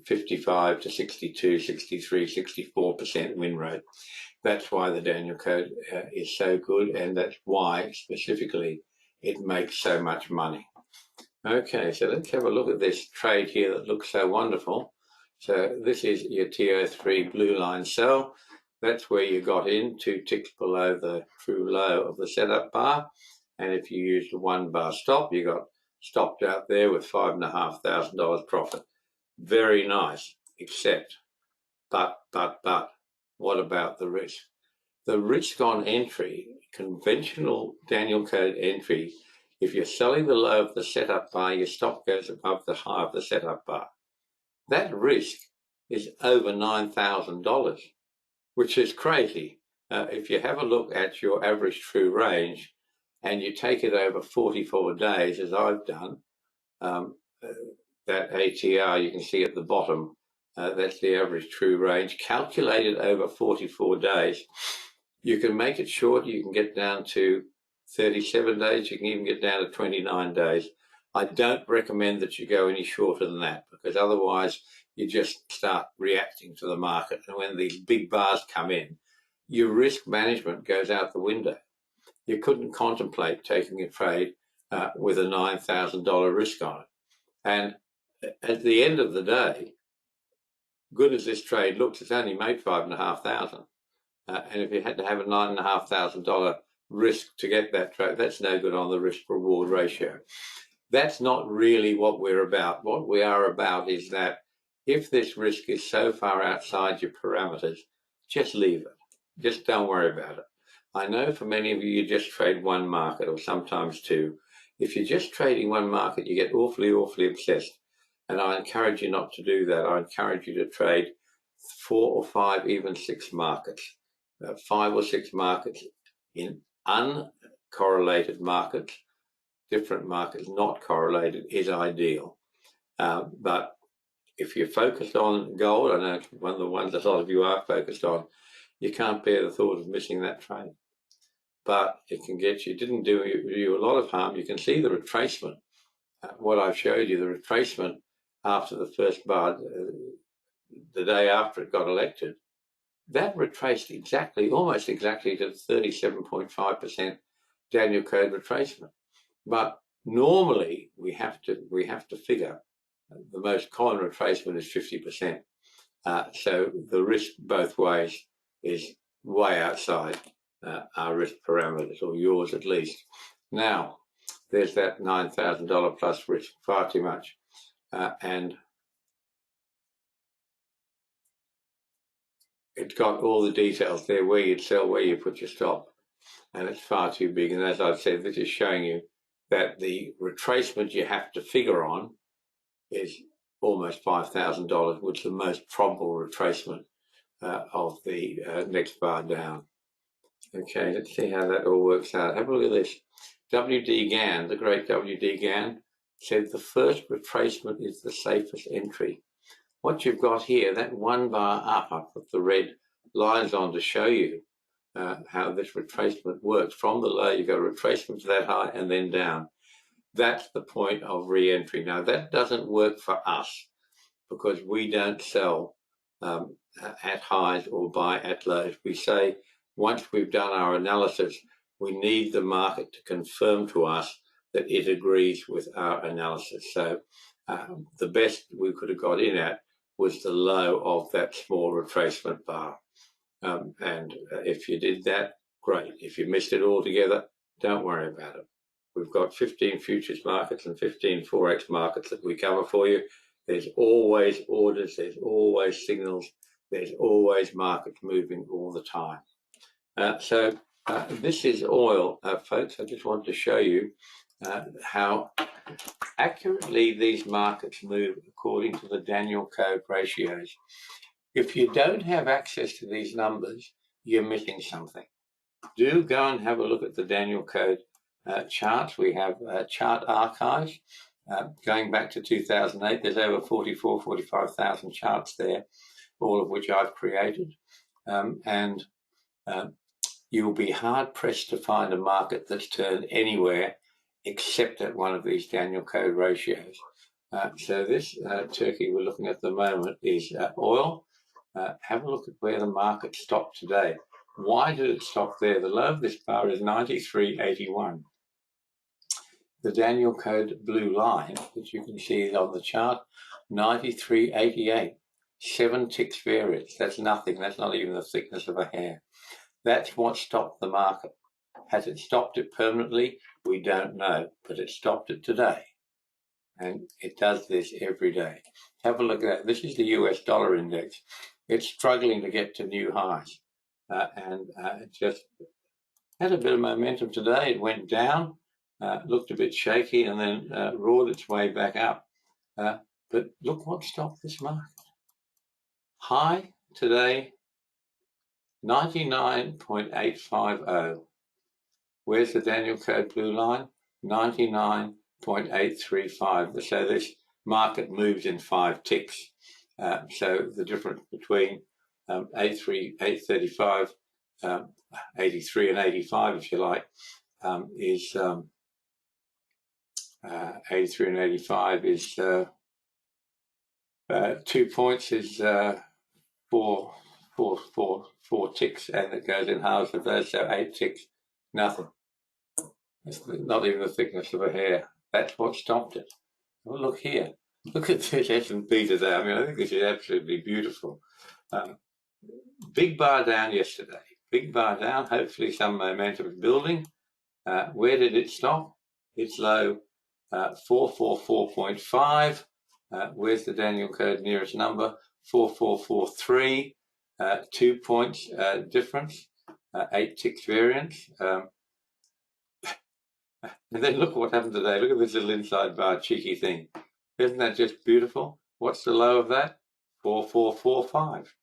55 to 62, 63, 64% win rate. That's why the Danielcode is so good, and that's why specifically it makes so much money. Okay, so let's have a look at this trade here that looks so wonderful. So this is your TO3 blue line sell. That's where you got in, 2 ticks below the true low of the setup bar. And if you used the 1 bar stop, you got stopped out there with $5,500 profit. Very nice, except, but, what about the risk? The risk on entry, conventional Danielcode entry, if you're selling the low of the setup bar, your stop goes above the high of the setup bar. That risk is over $9,000, which is crazy. If you have a look at your average true range and you take it over 44 days, as I've done, that ATR you can see at the bottom, that's the average true range, calculated over 44 days. You can make it short, you can get down to 37 days, you can even get down to 29 days. I don't recommend that you go any shorter than that, because otherwise you just start reacting to the market. And when these big bars come in, your risk management goes out the window. You couldn't contemplate taking a trade with a $9,000 risk on it. And at the end of the day, good as this trade looks, it's only made $5,500. And if you had to have a $9,500 risk to get that trade, that's no good on the risk-reward ratio. That's not really what we're about. What we are about is that if this risk is so far outside your parameters, just leave it. Just don't worry about it. I know for many of you just trade one market or sometimes two. If you're just trading one market, you get awfully obsessed. And I encourage you not to do that. I encourage you to trade 4 or 5, even 6 markets. 5 or 6 markets in uncorrelated markets, different markets, not correlated, is ideal. But if you're focused on gold, I know it's one of the ones that a lot of you are focused on, you can't bear the thought of missing that trade. But it can get you, it didn't do you a lot of harm. You can see the retracement. What I've showed you, the retracement after the first bar, the day after it got elected, that retraced almost exactly to 37.5% Danielcode retracement. But normally we have to figure the most common retracement is 50%. So the risk both ways is way outside our risk parameters, or yours at least. Now, there's that $9,000 plus risk, far too much. And it's got all the details there, where you'd sell, where you put your stop. And it's far too big. And as I've said, this is showing you that the retracement you have to figure on is almost $5,000, which is the most probable retracement of the next bar down. Okay, let's see how that all works out. Have a look at this. W.D. Gann, the great W.D. Gann, said the first retracement is the safest entry. What you've got here, that one bar up, I put the red lines on to show you how this retracement works. From the low, you go retracement to that high and then down. That's the point of re-entry. Now, that doesn't work for us because we don't sell at highs or buy at lows. We say once we've done our analysis, we need the market to confirm to us that it agrees with our analysis. So the best we could have got in at was the low of that small retracement bar. And if you did that, great. If you missed it altogether, don't worry about it. We've got 15 futures markets and 15 Forex markets that we cover for you. There's always orders, there's always signals, there's always markets moving all the time. So this is oil, folks. I just wanted to show you how accurately these markets move according to the Danielcode ratios. If you don't have access to these numbers, you're missing something. Do go and have a look at the Danielcode charts. We have chart archives going back to 2008. There's over 45,000 charts there, all of which I've created. You'll be hard-pressed to find a market that's turned anywhere except at one of these Danielcode ratios. So this turkey we're looking at the moment is oil. Have a look at where the market stopped today. Why did it stop there? The low of this bar is 93.81. The Danielcode blue line, which you can see on the chart, 93.88. 7 ticks variance. That's nothing. That's not even the thickness of a hair. That's what stopped the market. Has it stopped it permanently? We don't know, but it stopped it today. And it does this every day. Have a look at that. This is the US dollar index. It's struggling to get to new highs. It just had a bit of momentum today. It went down, looked a bit shaky, and then roared its way back up. But look what stopped this market. High today, 99.850. Where's the Danielcode blue line? 99.835. So this market moves in 5 ticks. So the difference between 835, 83 and 85, if you like, is 83 and 85 is 2 points is 4 ticks, and it goes in halves of those, so 8 ticks, nothing. It's not even the thickness of a hair. That's what stopped it. Well, look here. Look at this S&P today. I mean, I think this is absolutely beautiful. Big bar down yesterday. Big bar down. Hopefully some momentum is building. Where did it stop? It's low 444.5. Where's the Danielcode nearest number? 4443. 2 points difference. 8 ticks variance. And then look what happened today. Look at this little inside bar cheeky thing. Isn't that just beautiful? What's the low of that? 4445.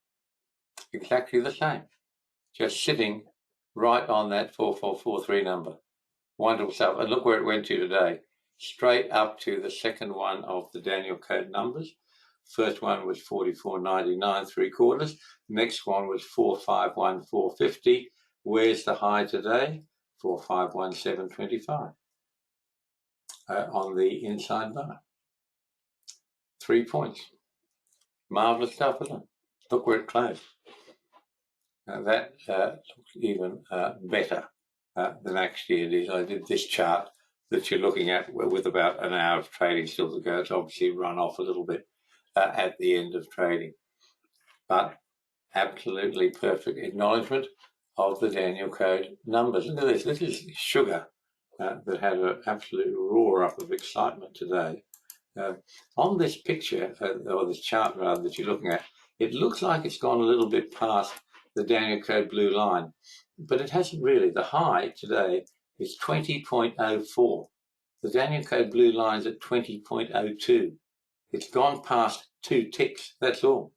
Exactly the same. Just sitting right on that 4443 number. Wonderful stuff. And look where it went to today. Straight up to the second one of the Danielcode numbers. First one was 44.99 3/4. Next one was 451.450. Where's the high today? 451.725 on the inside bar. 3 points. Marvelous stuff, isn't it? Look where it closed. That looks even better than actually it is. I did this chart that you're looking at with about an hour of trading still to go. It's obviously run off a little bit at the end of trading. But absolutely perfect acknowledgement of the Danielcode numbers. Look at this. This is sugar that had an absolute roar up of excitement today. On this picture, or this chart rather, that you're looking at, it looks like it's gone a little bit past the Danielcode blue line, but it hasn't really. The high today is 20.04. The Danielcode blue line is at 20.02. It's gone past 2 ticks, that's all.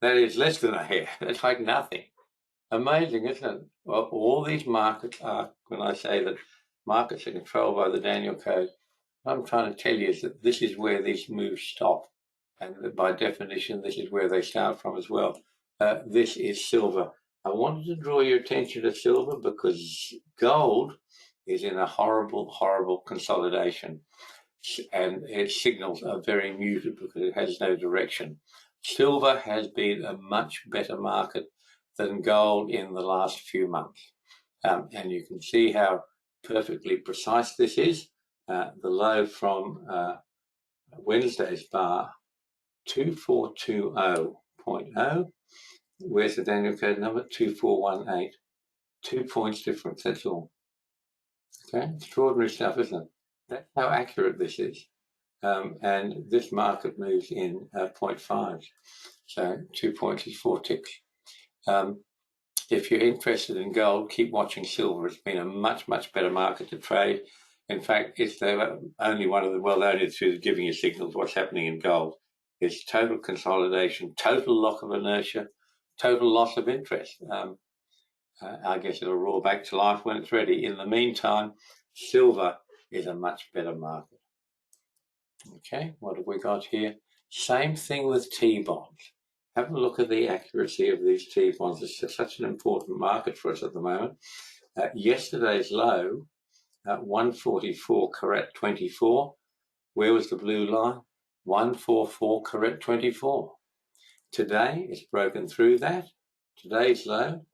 That is less than a hair. That's like nothing. Amazing, isn't it? Well, all these markets are, when I say that markets are controlled by the Danielcode. What I'm trying to tell you is that this is where these moves stop, and that by definition, this is where they start from as well. This is silver. I wanted to draw your attention to silver because gold is in a horrible, horrible consolidation, and its signals are very muted because it has no direction. Silver has been a much better market than gold in the last few months. And you can see how perfectly precise this is. The low from Wednesday's bar, 2420.0. Where's the Danielcode number? 2418. 2 points difference, that's all. Okay, extraordinary stuff, isn't it? That's how accurate this is. And this market moves in 0.5. So 2 points is 4 ticks. If you're interested in gold, keep watching silver. It's been a much, much better market to trade. In fact, it's the only one of the, well, only the two giving you signals what's happening in gold. It's total consolidation, total lock of inertia, total loss of interest. I guess it'll roar back to life when it's ready. In the meantime, silver is a much better market. Okay, what have we got here? Same thing with T-bonds. Have a look at the accuracy of these T-bonds. It's such an important market for us at the moment. Yesterday's low, 144 correct 24. Where was the blue line? 144 correct 24. Today it's broken through that. Today's low,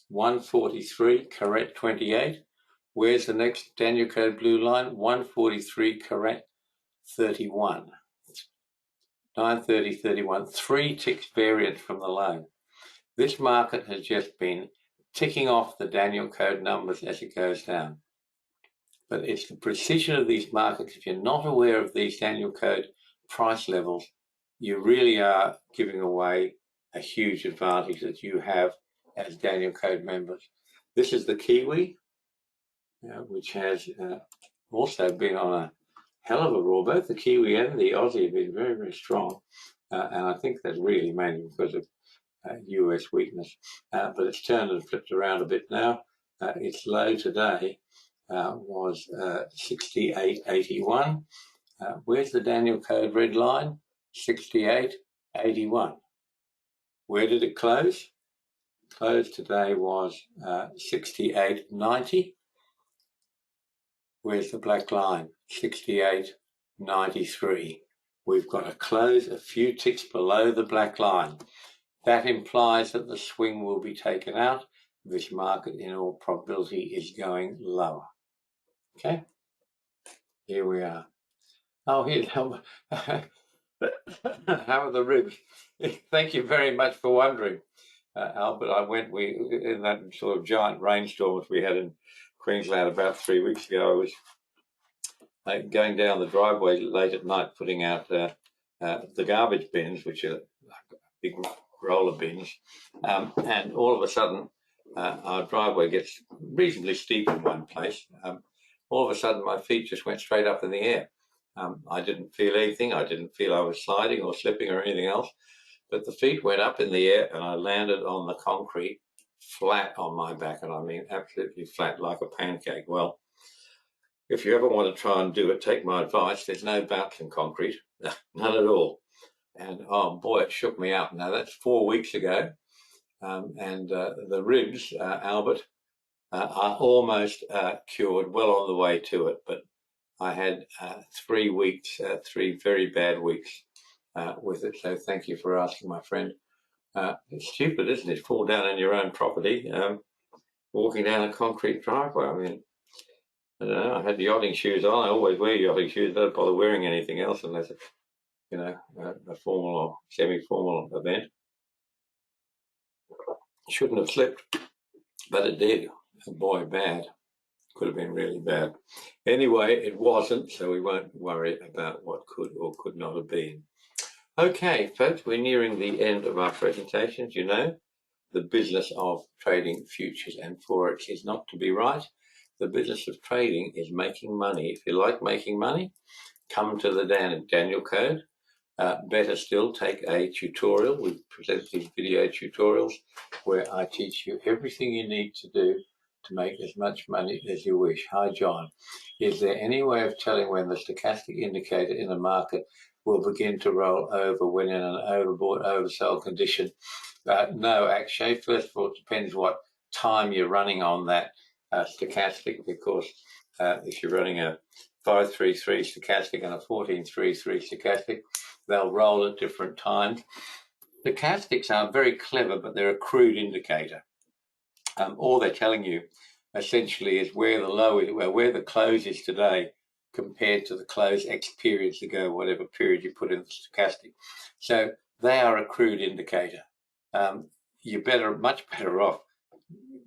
143 correct 28. Where's the next Danielcode blue line? 143 correct 31. 930, 31, 3 ticks variance from the low. This market has just been ticking off the Danielcode numbers as it goes down. But it's the precision of these markets. If you're not aware of these Danielcode price levels, you really are giving away a huge advantage that you have as Danielcode members. This is the Kiwi, which has also been on a hell of a roar. Both the Kiwi and the Aussie have been very, very strong. And I think that's really mainly because of US weakness. But it's turned and flipped around a bit now. Its low today was 68.81. Where's the Danielcode red line? 68.81. Where did it close? Close today was 68.90. Where's the black line? 68.93. We've got to close a few ticks below the black line. That implies that the swing will be taken out. This market, in all probability, is going lower. Okay, here we are. Oh, here's how are the ribs? Thank you very much for wondering, Albert. In that sort of giant rainstorm we had in Queensland about 3 weeks ago. I was going down the driveway late at night, putting out the garbage bins, which are big roller bins, and all of a sudden our driveway gets reasonably steep in one place. All of a sudden my feet just went straight up in the air. I didn't feel anything. I didn't feel I was sliding or slipping or anything else, but the feet went up in the air and I landed on the concrete flat on my back, and I mean absolutely flat like a pancake. Well, if you ever want to try and do it, take my advice. There's no bounce in concrete, none at all. And oh boy, it shook me up. Now that's 4 weeks ago, and the ribs, Albert, are almost cured, well on the way to it. But I had 3 weeks, 3 very bad weeks with it. So thank you for asking, my friend. It's stupid, isn't it? Fall down on your own property, walking down a concrete driveway. I mean, I don't know. I had yachting shoes on. I always wear yachting shoes. I don't bother wearing anything else unless it's, a formal or semi-formal event. Shouldn't have slipped, but it did. And boy, bad. Could have been really bad. Anyway, it wasn't, so we won't worry about what could or could not have been. Okay, folks, we're nearing the end of our presentations. You know, the business of trading futures and forex is not to be right. The business of trading is making money. If you like making money, come to the Danielcode. Better still, take a tutorial. We present these video tutorials where I teach you everything you need to do to make as much money as you wish. Hi, John. Is there any way of telling when the stochastic indicator in the market will begin to roll over when in an overbought, oversold condition? No, actually, first of all, it depends what time you're running on that stochastic, because if you're running a 533 stochastic and a 1433 stochastic, they'll roll at different times. Stochastics are very clever, but they're a crude indicator. All they're telling you essentially is where the low is, where the close is today compared to the close X periods ago, whatever period you put in the stochastic. So they are a crude indicator. You're much better off.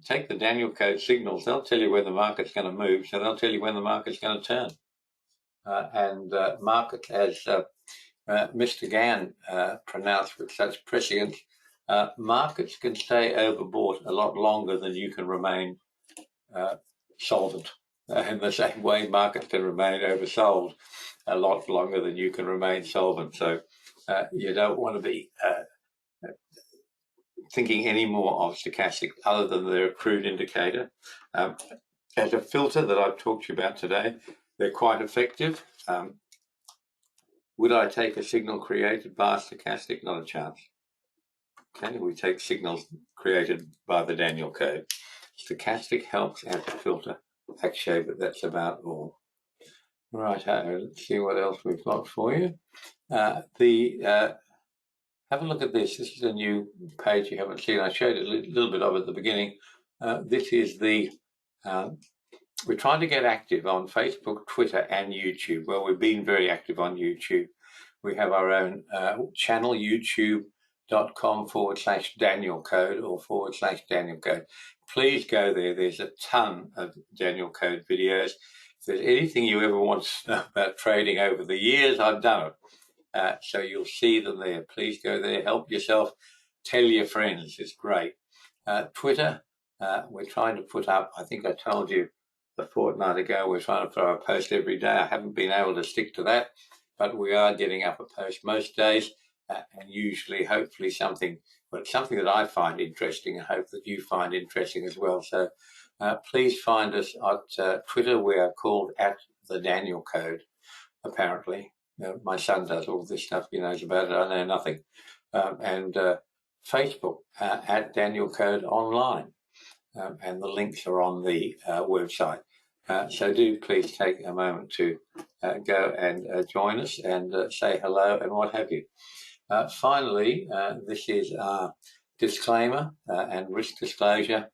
Take the Danielcode signals. They'll tell you when the market's going to move, so they'll tell you when the market's going to turn. Markets, as Mr. Gann pronounced with such prescience, markets can stay overbought a lot longer than you can remain solvent. In the same way, markets can remain oversold a lot longer than you can remain solvent. So you don't want to be thinking any more of stochastic other than they're a crude indicator. As a filter that I've talked to you about today, they're quite effective. Would I take a signal created by stochastic? Not a chance. Okay, we take signals created by the Danielcode. Stochastic helps as a filter, actually, but that's about all. Right, let's see what else we've got for you. Have a look at this. This is a new page you haven't seen. I showed a little bit of it at the beginning. This is the, we're trying to get active on Facebook, Twitter, and YouTube. Well, we've been very active on YouTube. We have our own channel, youtube.com/Danielcode or /Danielcode. Please go there. There's a ton of Danielcode videos. If there's anything you ever want to know about trading over the years, I've done it. So you'll see them there. Please go there, help yourself, tell your friends. It's great. Twitter, we're trying to put up, I think I told you a fortnight ago, we're trying to throw a post every day. I haven't been able to stick to that, but we are getting up a post most days, and usually, hopefully, something that I find interesting and hope that you find interesting as well. So please find us at Twitter. We are called @TheDanielCode, apparently. My son does all this stuff. He knows about it. I know nothing. And Facebook @Danielcode Online. And the links are on the website. So do please take a moment to go and join us and say hello and what have you. Finally, this is our disclaimer and risk disclosure.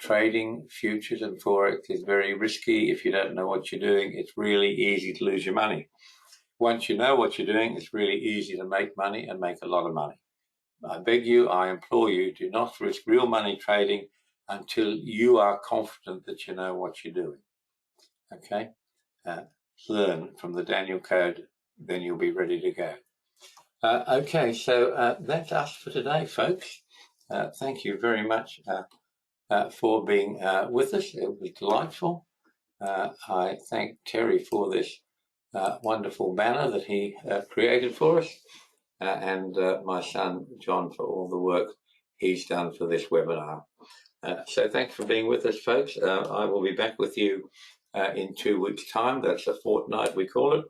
Trading futures and Forex is very risky. If you don't know what you're doing, it's really easy to lose your money. Once you know what you're doing, it's really easy to make money and make a lot of money. I beg you, I implore you, do not risk real money trading until you are confident that you know what you're doing. Okay? Learn from the Danielcode, then you'll be ready to go. Okay, so that's us for today, folks. Thank you very much for being with us. It was delightful. I thank Terry for this wonderful banner that he created for us, and my son John for all the work he's done for this webinar. So thanks for being with us, folks. I will be back with you in 2 weeks' time. That's a fortnight, we call it.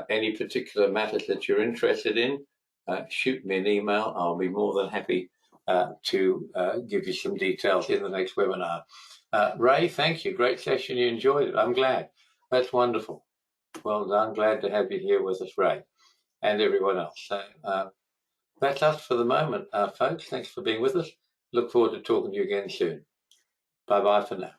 Any particular matters that you're interested in, shoot me an email. I'll be more than happy to give you some details in the next webinar. Ray, thank you. Great session. You enjoyed it. I'm glad. That's wonderful. Well done. Glad to have you here with us, Ray, and everyone else. So that's us for the moment, folks. Thanks for being with us. Look forward to talking to you again soon. Bye-bye for now.